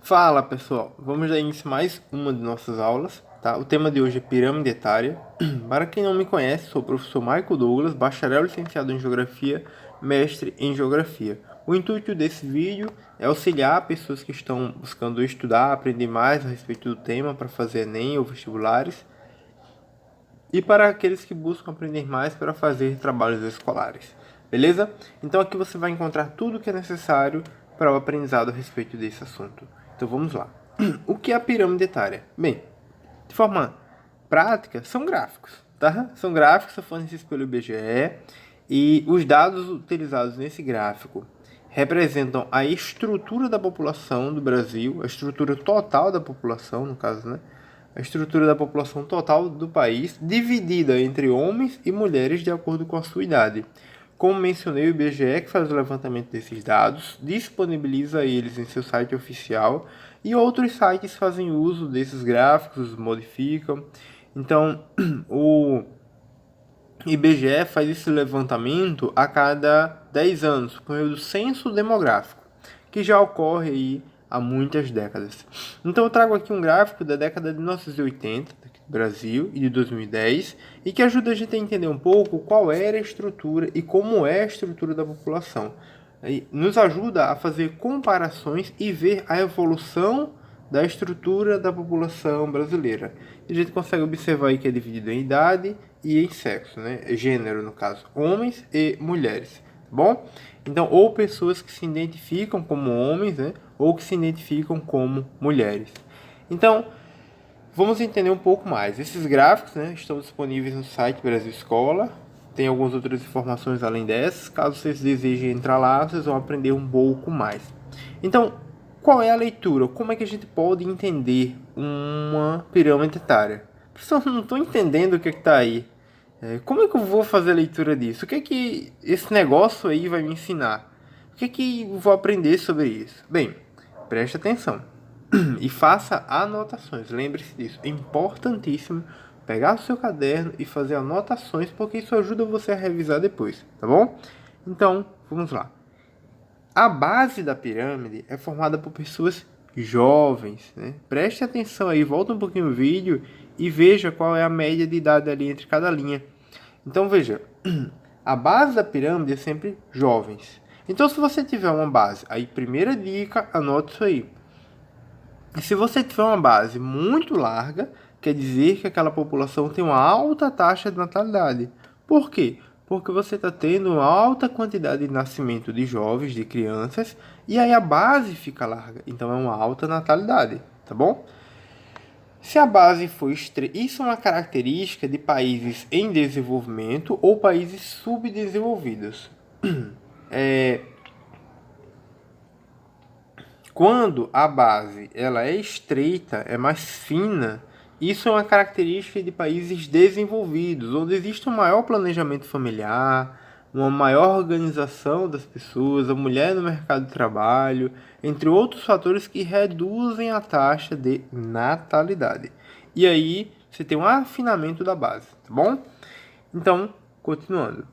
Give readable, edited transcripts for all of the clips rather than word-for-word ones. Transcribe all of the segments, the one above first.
Fala pessoal, vamos dar início a mais uma de nossas aulas, tá? O tema de hoje é pirâmide etária. Para quem não me conhece, sou o professor Michael Douglas, bacharel licenciado em Geografia, mestre em Geografia. O intuito desse vídeo é auxiliar pessoas que estão buscando estudar, aprender mais a respeito do tema para fazer Enem ou vestibulares, e para aqueles que buscam aprender mais para fazer trabalhos escolares. Beleza? Então aqui você vai encontrar tudo o que é necessário para o aprendizado a respeito desse assunto. Então vamos lá. O que é a pirâmide etária? Bem, de forma prática, são gráficos, tá? São gráficos fornecidos pelo IBGE e os dados utilizados nesse gráfico representam a estrutura da população do Brasil, a estrutura total da população, no caso, né? A estrutura da população total do país, dividida entre homens e mulheres de acordo com a sua idade. Como mencionei, o IBGE, que faz o levantamento desses dados, disponibiliza eles em seu site oficial e outros sites fazem uso desses gráficos, modificam. Então, o IBGE faz esse levantamento a cada 10 anos, por meio do censo demográfico, que já ocorre aí há muitas décadas. Então eu trago aqui um gráfico da década de 1980, aqui do Brasil, e de 2010, e que ajuda a gente a entender um pouco qual era a estrutura e como é a estrutura da população. E nos ajuda a fazer comparações e ver a evolução da estrutura da população brasileira. E a gente consegue observar aí que é dividido em idade e em sexo, né? Gênero, no caso, homens e mulheres, tá bom? Então, ou pessoas que se identificam como homens, né? Ou que se identificam como mulheres. Então, vamos entender um pouco mais. Esses gráficos, né, estão disponíveis no site Brasil Escola. Tem algumas outras informações além dessas. Caso vocês desejem entrar lá, vocês vão aprender um pouco mais. Então, qual é a leitura? Como é que a gente pode entender uma pirâmide etária? Pessoal, não estou entendendo o que está aí. Como é que eu vou fazer a leitura disso? O que é que esse negócio aí vai me ensinar? O que é que eu vou aprender sobre isso? Bem, preste atenção e faça anotações. Lembre-se disso. É importantíssimo pegar o seu caderno e fazer anotações, porque isso ajuda você a revisar depois, tá bom? Então, vamos lá. A base da pirâmide é formada por pessoas jovens, né? Preste atenção aí, volta um pouquinho o vídeo e veja qual é a média de idade ali entre cada linha. Então veja, a base da pirâmide é sempre jovens. Então se você tiver uma base, aí primeira dica, anote isso aí. E se você tiver uma base muito larga, quer dizer que aquela população tem uma alta taxa de natalidade. Por quê? Porque você está tendo uma alta quantidade de nascimento de jovens, de crianças, e aí a base fica larga. Então é uma alta natalidade, tá bom? Se a base for estreita, isso é uma característica de países em desenvolvimento ou países subdesenvolvidos. Quando a base ela é estreita, é mais fina, isso é uma característica de países desenvolvidos, onde existe um maior planejamento familiar, uma maior organização das pessoas, a mulher no mercado de trabalho, entre outros fatores que reduzem a taxa de natalidade. E aí você tem um afinamento da base, tá bom? Então, continuando.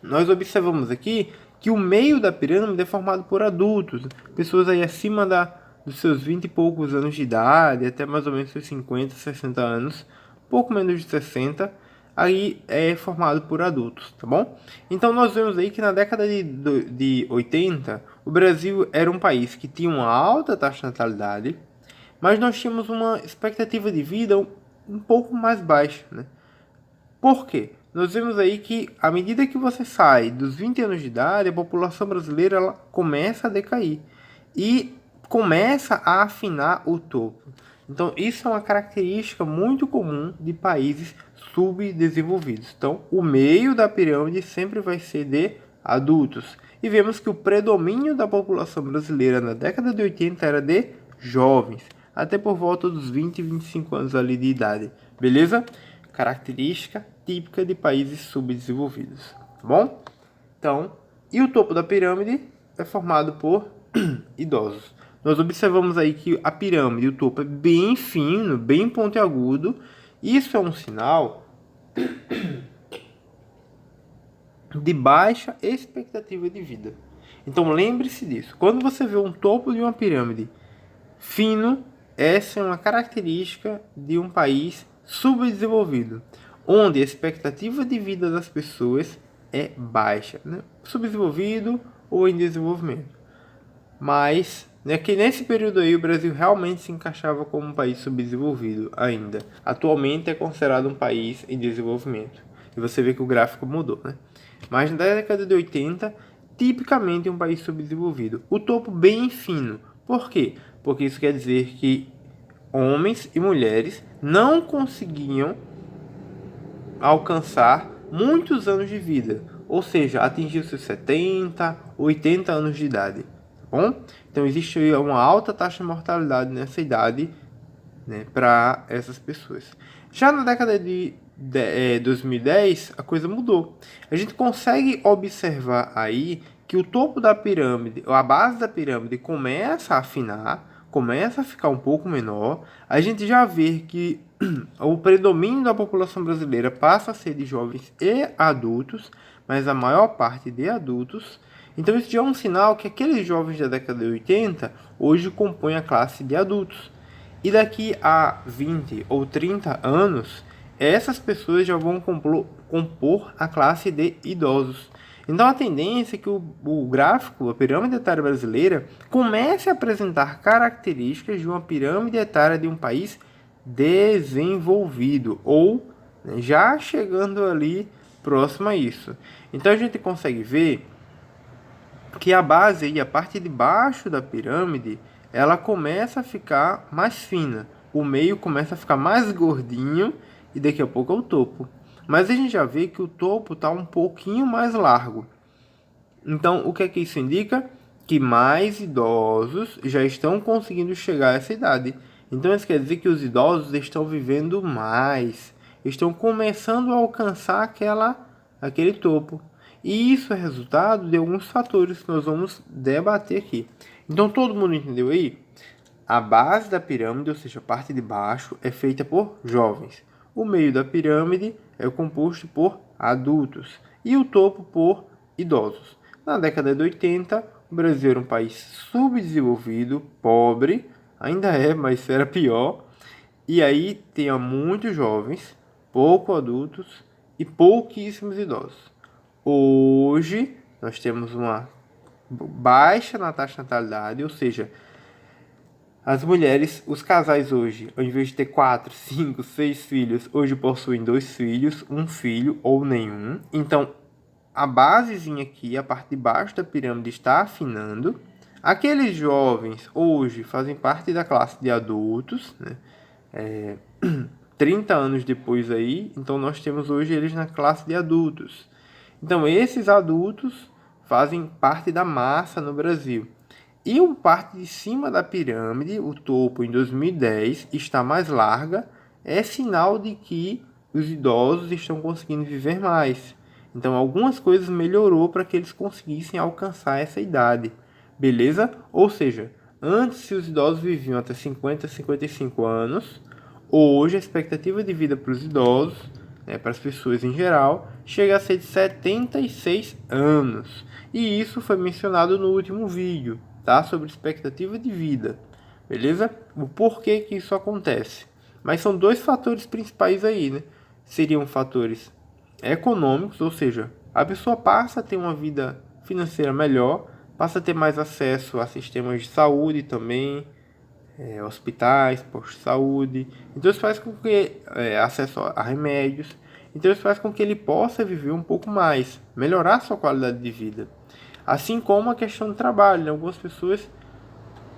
Nós observamos aqui que o meio da pirâmide é formado por adultos, pessoas aí acima dos seus 20 e poucos anos de idade, até mais ou menos seus 50, 60 anos, pouco menos de 60, aí é formado por adultos, tá bom? Então nós vemos aí que na década de 80, o Brasil era um país que tinha uma alta taxa de natalidade, mas nós tínhamos uma expectativa de vida um pouco mais baixa, né? Por quê? Nós vemos aí que, à medida que você sai dos 20 anos de idade, a população brasileira ela começa a decair e começa a afinar o topo. Então, isso é uma característica muito comum de países subdesenvolvidos. Então, o meio da pirâmide sempre vai ser de adultos. E vemos que o predomínio da população brasileira na década de 80 era de jovens, até por volta dos 20 e 25 anos ali de idade. Beleza? Característica típica de países subdesenvolvidos, tá bom? Então, e o topo da pirâmide é formado por idosos. Nós observamos aí que a pirâmide, o topo é bem fino, bem pontiagudo. Isso é um sinal de baixa expectativa de vida. Então lembre-se disso. Quando você vê um topo de uma pirâmide fino, essa é uma característica de um país subdesenvolvido, onde a expectativa de vida das pessoas é baixa, né? Subdesenvolvido ou em desenvolvimento. Mas que nesse período aí o Brasil realmente se encaixava como um país subdesenvolvido ainda. Atualmente é considerado um país em desenvolvimento. E você vê que o gráfico mudou, né? Mas na década de 80, tipicamente um país subdesenvolvido. O topo bem fino. Por quê? Porque isso quer dizer que homens e mulheres não conseguiam alcançar muitos anos de vida, ou seja, atingir os seus 70, 80 anos de idade, tá bom? Então existe uma alta taxa de mortalidade nessa idade, né, para essas pessoas. Já na década de 2010, a coisa mudou. A gente consegue observar aí que o topo da pirâmide, ou a base da pirâmide, começa a afinar, começa a ficar um pouco menor. A gente já vê que o predomínio da população brasileira passa a ser de jovens e adultos, mas a maior parte de adultos. Então isso já é um sinal que aqueles jovens da década de 80 hoje compõem a classe de adultos. E daqui a 20 ou 30 anos, essas pessoas já vão compor a classe de idosos. Então a tendência é que o gráfico, a pirâmide etária brasileira, comece a apresentar características de uma pirâmide etária de um país desenvolvido ou, né, já chegando ali próximo a isso. Então a gente consegue ver que a base aí, a parte de baixo da pirâmide, ela começa a ficar mais fina. O meio começa a ficar mais gordinho e daqui a pouco é o topo. Mas a gente já vê que o topo está um pouquinho mais largo. Então, o que é que isso indica? Que mais idosos já estão conseguindo chegar a essa idade. Então, isso quer dizer que os idosos estão vivendo mais, estão começando a alcançar aquele topo. E isso é resultado de alguns fatores que nós vamos debater aqui. Então, todo mundo entendeu aí? A base da pirâmide, ou seja, a parte de baixo, é feita por jovens. O meio da pirâmide é composto por adultos e o topo por idosos. Na década de 80, o Brasil era um país subdesenvolvido, pobre, ainda é, mas era pior. E aí tinha muitos jovens, pouco adultos e pouquíssimos idosos. Hoje, nós temos uma baixa na taxa de natalidade, ou seja, as mulheres, os casais hoje, ao invés de ter 4, 5, 6 filhos, hoje possuem 2 filhos, um filho ou nenhum. Então, a basezinha aqui, a parte de baixo da pirâmide está afinando. Aqueles jovens hoje fazem parte da classe de adultos, né? 30 anos depois aí, então nós temos hoje eles na classe de adultos. Então, esses adultos fazem parte da massa no Brasil. E uma parte de cima da pirâmide, o topo em 2010, está mais larga, é sinal de que os idosos estão conseguindo viver mais. Então, algumas coisas melhorou para que eles conseguissem alcançar essa idade, beleza? Ou seja, antes se os idosos viviam até 50, 55 anos, hoje a expectativa de vida para os idosos, né, para as pessoas em geral, chega a ser de 76 anos. E isso foi mencionado no último vídeo, tá? Sobre expectativa de vida, beleza? O porquê que isso acontece. Mas são dois fatores principais aí, né? Seriam fatores econômicos, ou seja, a pessoa passa a ter uma vida financeira melhor, passa a ter mais acesso a sistemas de saúde também, hospitais, postos de saúde. Então isso faz com que acesso a remédios. Então isso faz com que ele possa viver um pouco mais, melhorar sua qualidade de vida. Assim como a questão do trabalho, né? Algumas pessoas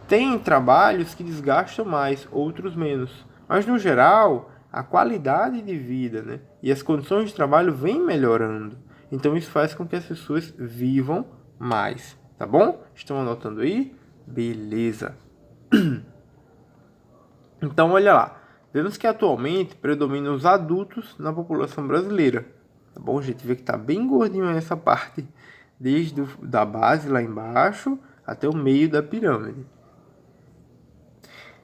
têm trabalhos que desgastam mais, outros menos. Mas no geral, a qualidade de vida, né, e as condições de trabalho vêm melhorando. Então isso faz com que as pessoas vivam mais, tá bom? Estão anotando aí? Beleza. Então olha lá, vemos que atualmente predominam os adultos na população brasileira, tá bom? A gente vê que está bem gordinho essa parte, desde da base lá embaixo até o meio da pirâmide.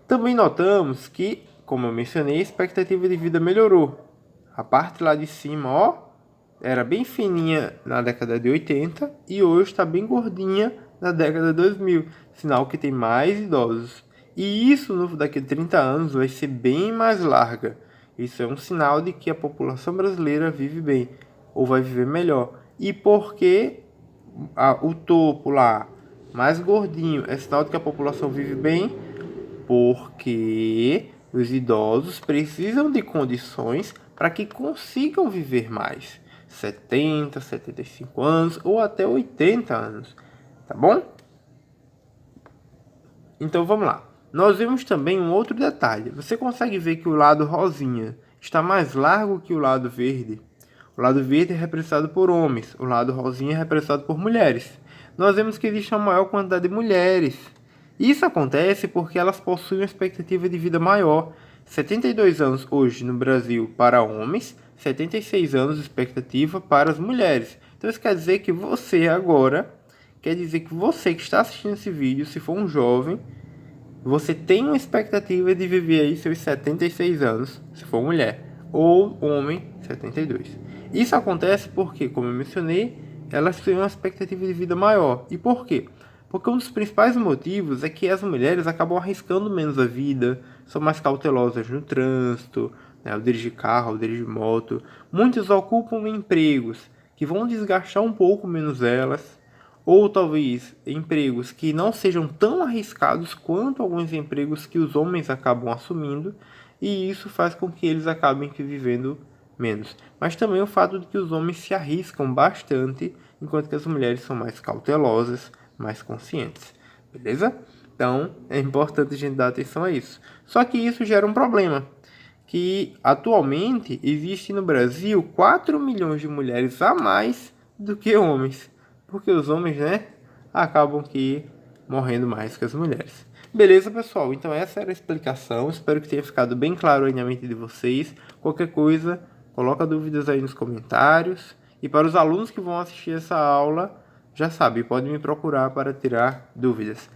Também notamos que, como eu mencionei, a expectativa de vida melhorou. A parte lá de cima, ó, era bem fininha na década de 80 e hoje está bem gordinha na década de 2000, sinal que tem mais idosos. E isso daqui a 30 anos vai ser bem mais larga. Isso é um sinal de que a população brasileira vive bem ou vai viver melhor. E porque o topo lá, mais gordinho, é sinal de que a população vive bem? Porque os idosos precisam de condições para que consigam viver mais. 70, 75 anos ou até 80 anos. Tá bom? Então vamos lá. Nós vemos também um outro detalhe. Você consegue ver que o lado rosinha está mais largo que o lado verde? O lado verde é representado por homens, o lado rosinha é representado por mulheres. Nós vemos que existe uma maior quantidade de mulheres. Isso acontece porque elas possuem uma expectativa de vida maior. 72 anos hoje no Brasil para homens, 76 anos de expectativa para as mulheres. Então isso quer dizer que você agora, quer dizer que você que está assistindo esse vídeo, se for um jovem, você tem uma expectativa de viver aí seus 76 anos, se for mulher, ou homem, 72. Isso acontece porque, como eu mencionei, elas têm uma expectativa de vida maior. E por quê? Porque um dos principais motivos é que as mulheres acabam arriscando menos a vida, são mais cautelosas no trânsito, né, ao dirigir carro, ao dirigir moto. Muitas ocupam empregos que vão desgastar um pouco menos elas, ou talvez empregos que não sejam tão arriscados quanto alguns empregos que os homens acabam assumindo, e isso faz com que eles acabem vivendo menos. Mas também o fato de que os homens se arriscam bastante, enquanto que as mulheres são mais cautelosas, mais conscientes. Beleza? Então, é importante a gente dar atenção a isso. Só que isso gera um problema, que atualmente existe no Brasil 4 milhões de mulheres a mais do que homens. Porque os homens, né, acabam morrendo mais que as mulheres. Beleza, pessoal? Então essa era a explicação. Espero que tenha ficado bem claro aí na mente de vocês. Qualquer coisa, coloca dúvidas aí nos comentários. E para os alunos que vão assistir essa aula, já sabe, podem me procurar para tirar dúvidas.